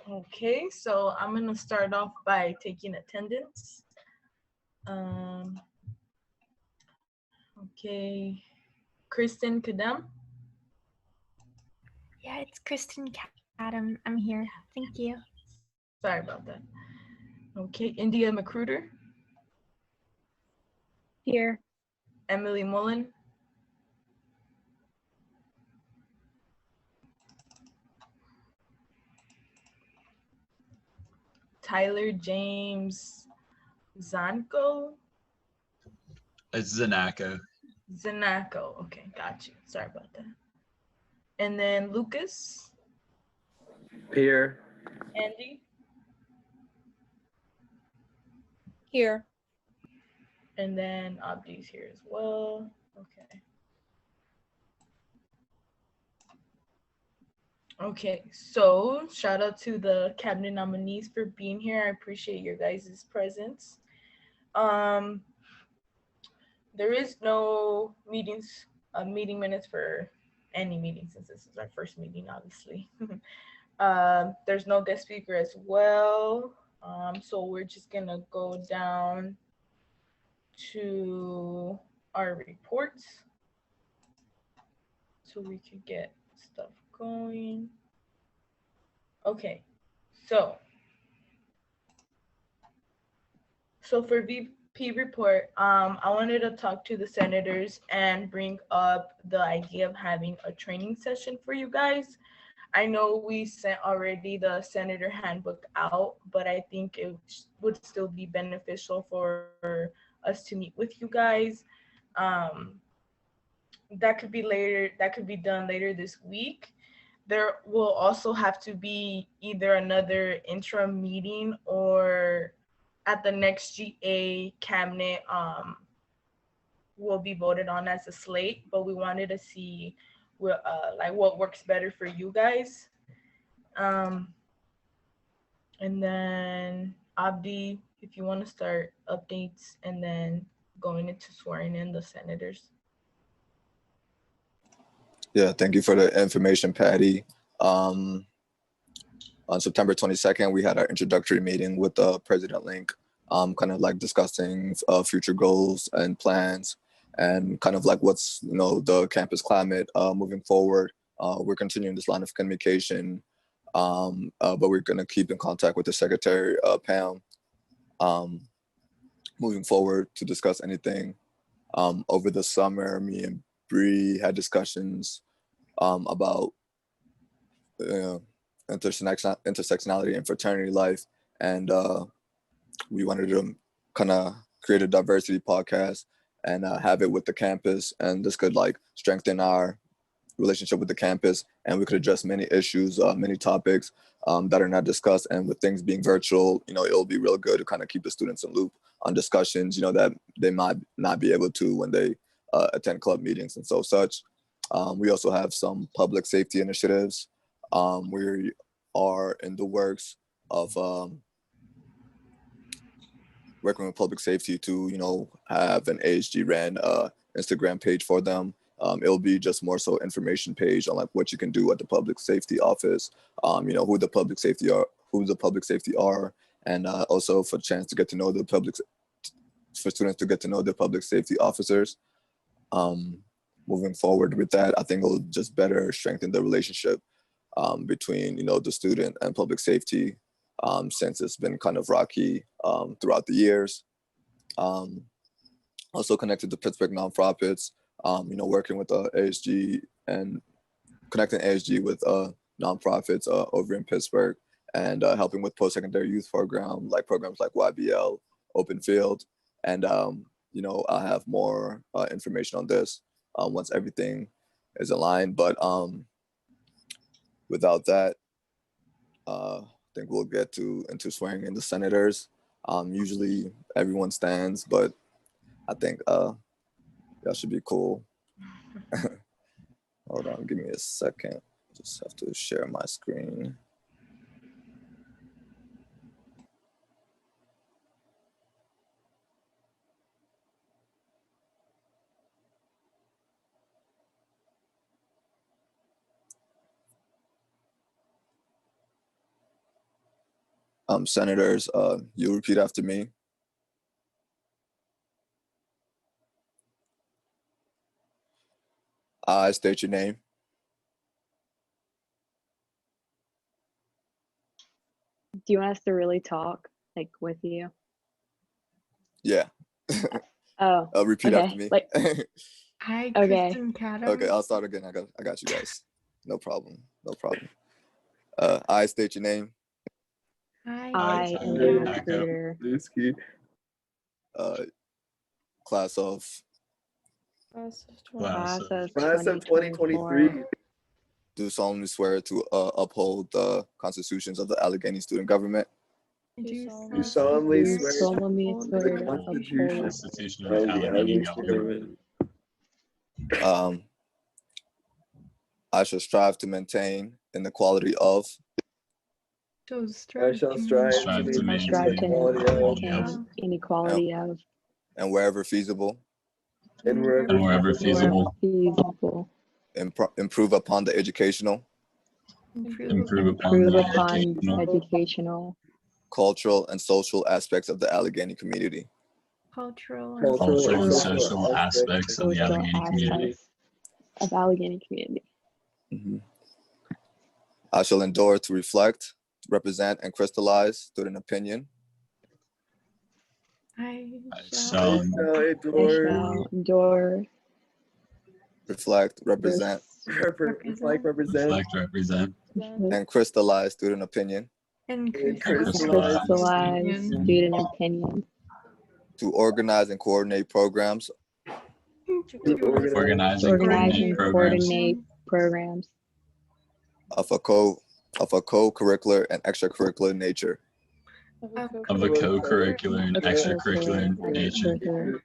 Okay, so I'm gonna start off by taking attendance. Um, okay, Kristen Kadam. Yeah, it's Kristen Cadam. I'm here. Thank you. Sorry about that. Okay, India Macruder, Here. Emily Mullen, Tyler James Zanko, It's Zanako. Zanako. Okay, got you. Sorry about that. And then Lucas, Here. Andy, Here. and then Abdi's here as well. Okay. Okay, so shout out to the cabinet nominees for being here. I appreciate your guys' presence. Um, there is no meeting minutes for any meeting since this is our first meeting, obviously. There's no guest speaker as well. So we're just gonna go down to our reports so we could get stuff going. Okay, so for VP report, I wanted to talk to the senators and bring up the idea of having a training session for you guys. I know we sent already the senator handbook out, but I think it would still be beneficial for us to meet with you guys. Um, that could be later. That could be done later this week. There will also have to be either another interim meeting or at the next GA cabinet will be voted on as a slate, but we wanted to see what works better for you guys. Um, and then Abdi, if you want to start updates and then going into swearing in the senators. Yeah, thank you for the information, Patty. On September 22nd, we had our introductory meeting with President Link, kind of like discussing future goals and plans and kind of like what's, the campus climate moving forward. We're continuing this line of communication, but we're going to keep in contact with the Secretary, Pam, moving forward to discuss anything. Over the summer, me and Bree had discussions about intersectionality and fraternity life, and we wanted to kind of create a diversity podcast and have it with the campus, and this could like strengthen our relationship with the campus, and we could address many issues, many topics that are not discussed. And with things being virtual, it'll be real good to kind of keep the students in loop on discussions, that they might not be able to when they attend club meetings and such. We also have some public safety initiatives. We are in the works of working with public safety to, have an ASG ran Instagram page for them. It'll be just more so information page on like what you can do at the public safety office, who the public safety are, and also for a chance to get to know for students to get to know the public safety officers. Moving forward with that, I think it'll just better strengthen the relationship between the student and public safety, since it's been kind of rocky throughout the years. Also connected to Pittsburgh nonprofits, working with ASG and connecting ASG with nonprofits over in Pittsburgh, and helping with post-secondary youth programs like YBL, Open Field, and I'll have more information on this once everything is aligned. But without that, I think we'll get into swearing in the senators. Usually everyone stands, but I think that should be cool. Hold on, give me a second. Just have to share my screen. Senators, you repeat after me. I state your name. Do you want us to really talk, like, with you? Yeah. Oh, Repeat okay. after me. Like, Hi, Okay. Kristen Cadam. Okay, I'll start again. I got you guys. No problem. No problem. I state your name. Hi, I Kristen am a Cadam. recruiter. Lusky. Class of Class of Class of 2023. do solemnly swear to uphold the constitutions of the Allegheny student government, Do solemnly Do swear solemnly to swear the to Constitution uphold Constitution of of the the Allegheny Allegheny government. government. I shall strive to maintain in the quality of I shall strive Strive to to maintain strive the to quality of maintain inequality of and wherever feasible, and wherever And wherever feasible, feasible, improve upon the educational, improve upon improve the upon educational, educational, cultural, and social aspects of the Allegheny community. Cultural cultural and social social aspects of the social Allegheny community. aspects of Allegheny community. Mhm. I shall endure to reflect, represent, and crystallize student opinion, I shall I shall I adore, shall endure, reflect, represent, represent, reflect, represent, and crystallize student opinion and crystallize crystallize student opinion, to organize and coordinate programs to organize organize to and organize coordinate and programs coordinate programs of a co-curricular and extracurricular nature, of a co-curricular and extracurricular nature, extracurricular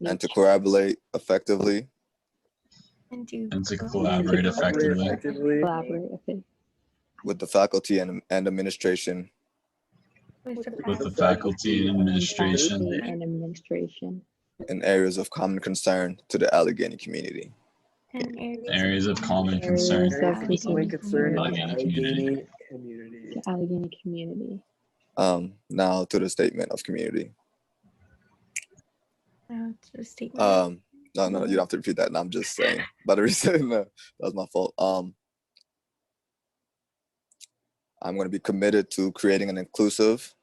and to nature, collaborate effectively and to and to collaborate effectively collaborate effectively with the faculty and administration with the faculty and administration faculty and administration in areas of common concern to the Allegheny community. and areas of common concern. areas of common concern of the Allegheny community. Allegheny community. to Allegheny community. Now to the statement of community. now to the statement. No, you don't have to repeat that. No, I'm just saying. But the reason that was my fault. I'm going to be committed to creating an inclusive,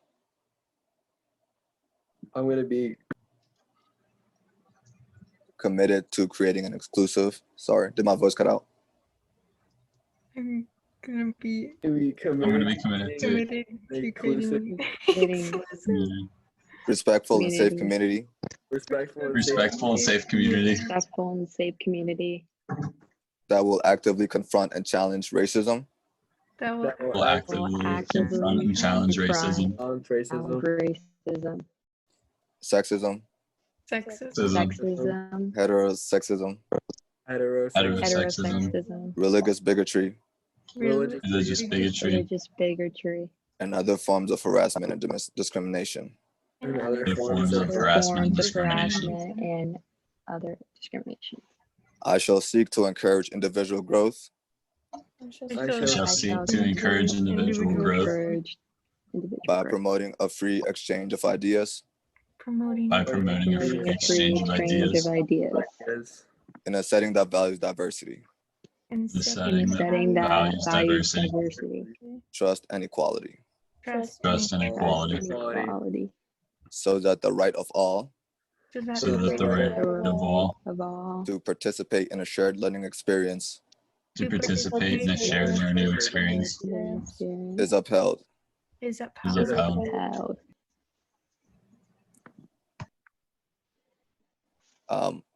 I'm going to be committed to creating an exclusive. Sorry, did my voice cut out? I'm gonna be I'm going to be committed to committed to inclusive, creating community. Respectful and safe community respectful, and safe Respectful and safe community Respectful and safe community that will actively confront and challenge racism, that will that will will actively actively confront and challenge confront racism, challenge challenge racism, racism, sexism, sexism, sexism, heterosexism, heterosexism, heterosexism, religious bigotry, religious bigotry, religious bigotry, and other forms of harassment and discrimination. and other the forms forms of of other harassment and forms of discrimination. harassment and other discrimination. I shall seek to encourage individual growth I shall seek to encourage individual growth encourage individual by growth. promoting a free exchange of ideas promoting by promoting a Promoting free a free exchange of exchange ideas of ideas ideas in a setting that values diversity, and the in setting a that setting that values values diversity, diversity, trust, and equality, trust trust, and trust, equality, and equality, so that the right of all so that so that the right of all to participate in a shared learning experience to participate in a shared learning experience is upheld. is is upheld. upheld.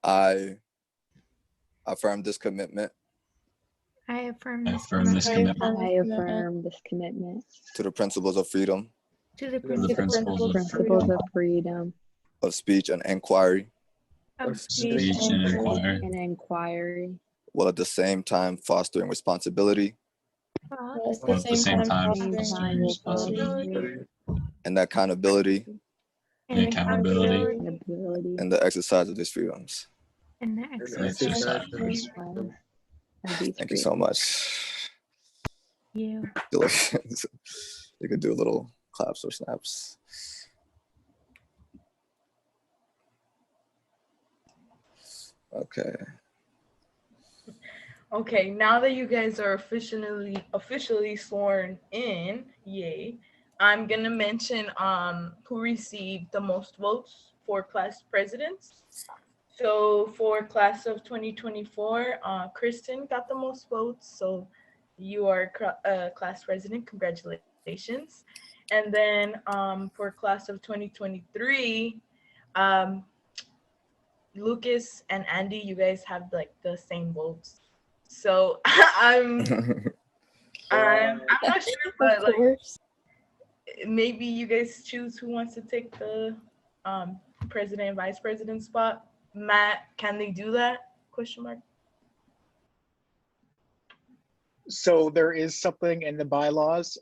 I affirm this commitment I affirm I this affirm this commitment I affirm this commitment to the principles of freedom to the to the principles of principles of freedom of speech and inquiry, of speech and inquiry, and inquiry, while at the same time fostering responsibility while while at the same time same fostering time responsibility and accountability and accountability and ability in the exercise of these freedoms. and the and exercise exercise of of freedom. these of these Thank you so freedoms. much. You. You could do a little Claps or snaps? Okay. Okay, now that you guys are officially sworn in, yay, I'm gonna mention who received the most votes for class presidents. So for class of 2024, Kristen got the most votes. So you are class president. Congratulations. And then for class of 2023, Lucas and Andy, you guys have like the same votes. So I'm not sure, but Of like course. maybe you guys choose who wants to take the president and vice president spot. Matt, can they do that? Question mark. So there is something in the bylaws,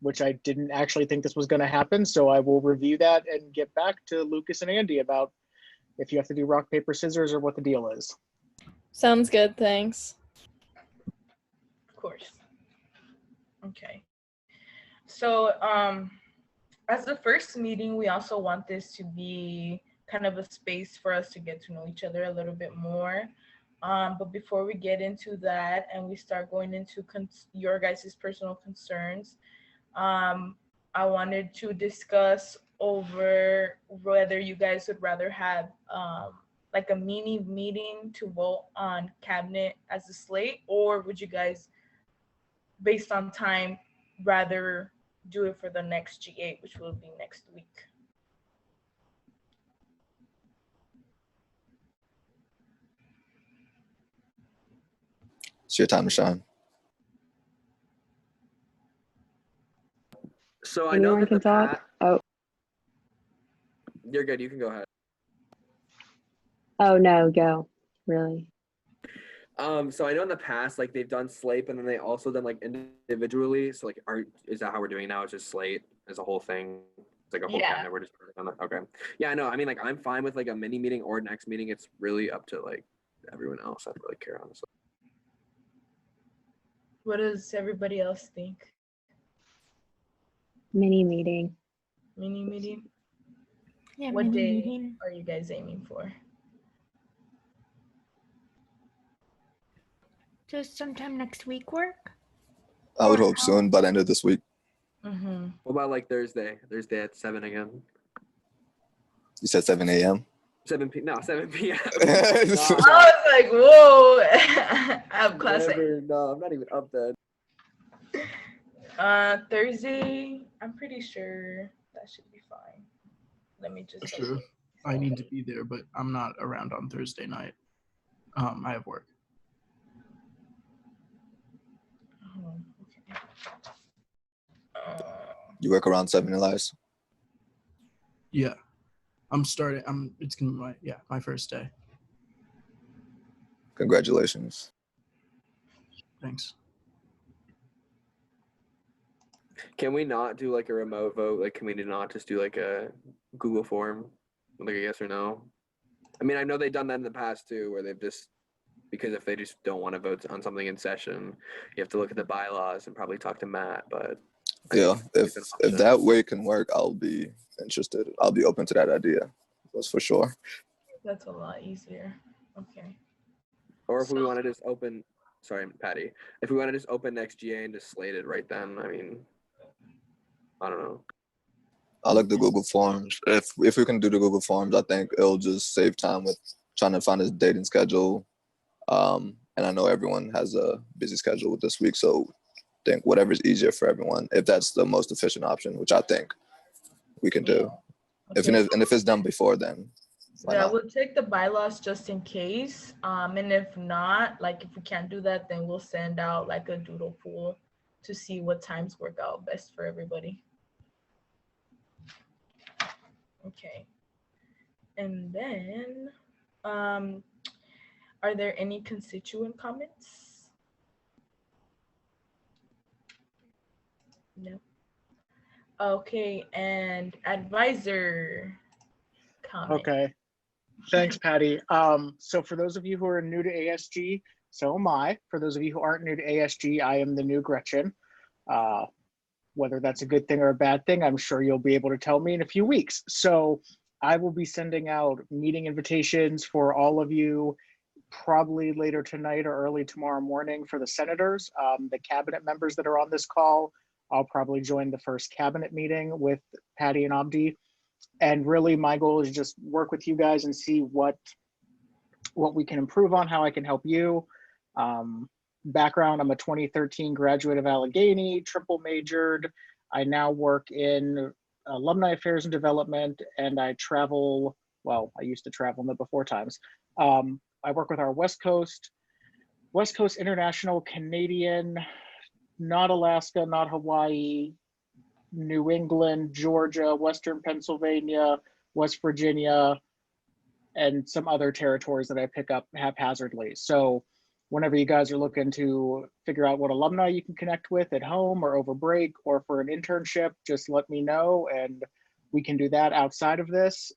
which I didn't actually think this was going to happen. So I will review that and get back to Lucas and Andy about if you have to do rock, paper, scissors or what the deal is. Sounds good, thanks. Of course. Okay. So as the first meeting, we also want this to be kind of a space for us to get to know each other a little bit more. But before we get into that and we start going into your guys' personal concerns, I wanted to discuss over whether you guys would rather have like a mini meeting to vote on cabinet as a slate, or would you guys, based on time, rather do it for the next G8, which will be next week? It's your time to shine. So I know Anyone that can the talk? Oh, You're good. You can go ahead. oh no, go. Really? So I know in the past, like they've done slate, and then they also done like individually. So like, is that how we're doing now? It's just slate as a whole thing. It's like a whole Yeah. cabinet. We're just on that. Okay. Yeah, I know. I mean, like I'm fine with like a mini meeting or next meeting. It's really up to like everyone else. I don't really care, honestly. What does everybody else think? Mini meeting. Mini meeting? Yeah, What mini day meeting. are you guys aiming for? Just sometime next week work? I would Or hope soon by the end of this week. Mm-hmm. What about like Thursday? Thursday at 7 again. You said 7 a.m. 7 p.m. I was like, whoa. I have class at No, I'm not even up then. Thursday. I'm pretty sure that should be fine. Let me just Sure. I need to be there, but I'm not around on Thursday night. I have work. Oh, okay. You work around 7, Elias? Yeah. It's gonna be my first day. Congratulations. Thanks. Can we not do like a remote vote? Like, can we not just do like a Google form, like a yes or no? I mean, I know they've done that in the past too, where they've just, because if they just don't want to vote on something in session, you have to look at the bylaws and probably talk to Matt. But Yeah, if it's an option. that way can work, I'll be interested. I'll be open to that idea. That's for sure. That's a lot easier. Okay. Or if we want to just open, sorry, Patty, if we want to just open next GA and just slate it right then, I mean, I don't know. I like the Google Forms. If we can do the Google Forms, I think it'll just save time with trying to find a dating schedule. And I know everyone has a busy schedule this week, so I think whatever's easier for everyone, if that's the most efficient option, which I think we can do. Okay. If it's done before, then why Yeah, not? we'll take the bylaws just in case. And if not, like if we can't do that, then we'll send out like a doodle pool to see what times work out best for everybody. Okay. And then, are there any constituent comments? No. Okay, and advisor comment. Okay. Thanks, Patty. So for those of you who are new to ASG, so am I. For those of you who aren't new to ASG, I am the new Gretchen. Whether that's a good thing or a bad thing, I'm sure you'll be able to tell me in a few weeks. So I will be sending out meeting invitations for all of you probably later tonight or early tomorrow morning for the senators. The cabinet members that are on this call, I'll probably join the first cabinet meeting with Patty and Abdi. And really my goal is just work with you guys and see what we can improve on, how I can help you. Background, I'm a 2013 graduate of Allegheny, triple majored. I now work in alumni affairs and development, and I travel, well, I used to travel in the before times. I work with our West Coast International, Canadian, not Alaska, not Hawaii, New England, Georgia, Western Pennsylvania, West Virginia, and some other territories that I pick up haphazardly. So whenever you guys are looking to figure out what alumni you can connect with at home or over break or for an internship, just let me know and we can do that outside of this.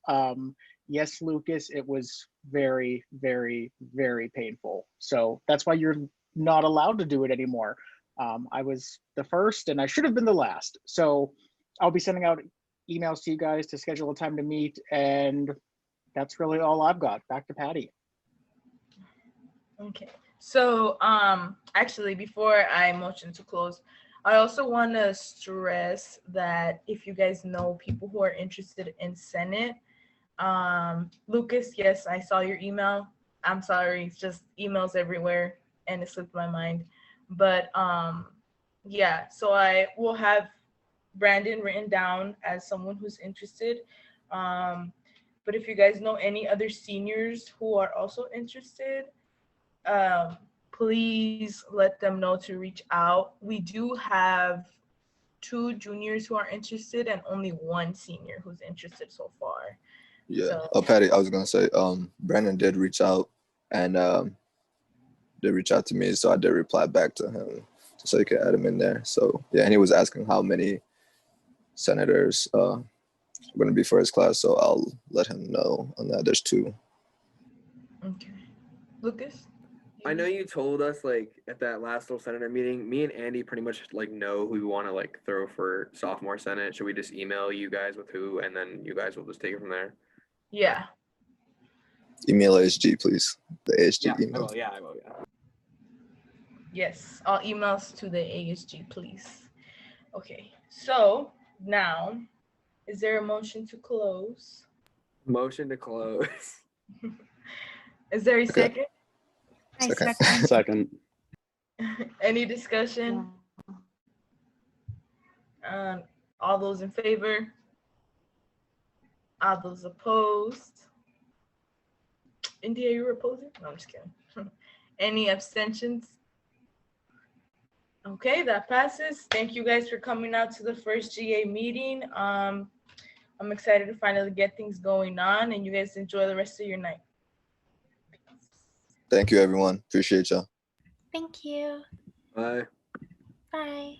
Yes, Lucas, it was very, very, very painful. So that's why you're not allowed to do it anymore. I was the first and I should have been the last. So I'll be sending out emails to you guys to schedule a time to meet, and that's really all I've got. Back to Patty. Okay. So actually, before I motion to close, I also want to stress that if you guys know people who are interested in Senate, Lucas, yes, I saw your email. I'm sorry, it's just emails everywhere and it slipped my mind. But yeah, so I will have Brandon written down as someone who's interested. But if you guys know any other seniors who are also interested, please let them know to reach out. We do have 2 juniors who are interested and only 1 senior who's interested so far. Yeah. So, Patty, I was gonna say, Brandon did reach out and did reach out to me, so I did reply back to him so you could add him in there. So yeah, and he was asking how many senators are going to be for his class, so I'll let him know on that. There's 2. okay. Lucas? I know you told us like at that last little senator meeting, me and Andy pretty much like know who we want to like throw for sophomore senate. Should we just email you guys with who, and then you guys will just take it from there? Yeah. Email ASG, please. The ASG email. I will. Yes, all emails to the ASG, please. Okay, so now, is there a motion to close? Motion to close. Is there a second? I Second. second. Second. Any discussion? All those in favor? All those opposed? India, you're opposing? No, I'm just kidding. Any abstentions? Okay, that passes. Thank you guys for coming out to the first GA meeting. I'm excited to finally get things going on, and you guys enjoy the rest of your night. Thank you, everyone. Appreciate y'all. Thank you. Bye. Bye.